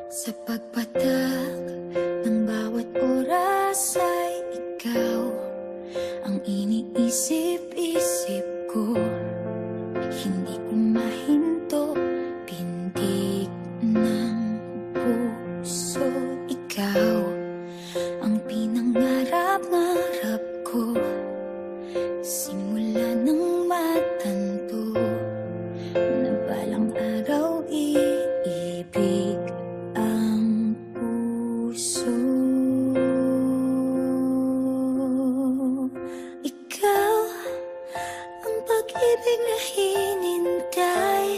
Sa pagpatak ng bawat oras ay ikaw ang iniisip-isip ko. Hindi ko mahinto, pintig ng puso. Ikaw ang pinangarap-ngarap ko, simula ng matanto na balang araw iibig ang puso. Ikaw ang pag-ibig na hinintay,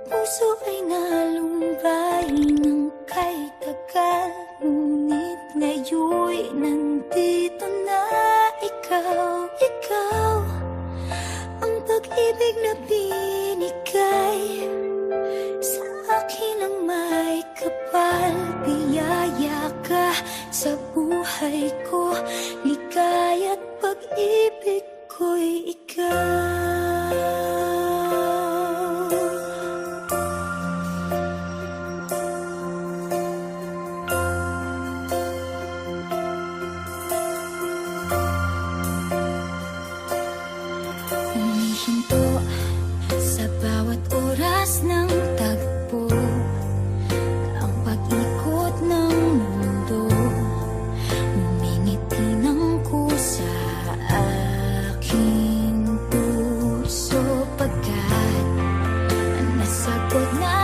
puso ay nalumbay ng kay tagal, ngunit ngayon'y nandito na ikaw. Ikaw ang pag-ibig na binigay sa akin ang may kapal. Biyaya ka sa buhay ko, ligaya't pag-ibig ko'y ikaw. Humihinto sa bawat oras ng tagpo, ang pag-ikot ng mundo, ngumingiti ng kusa aking puso, pagkat nasagot na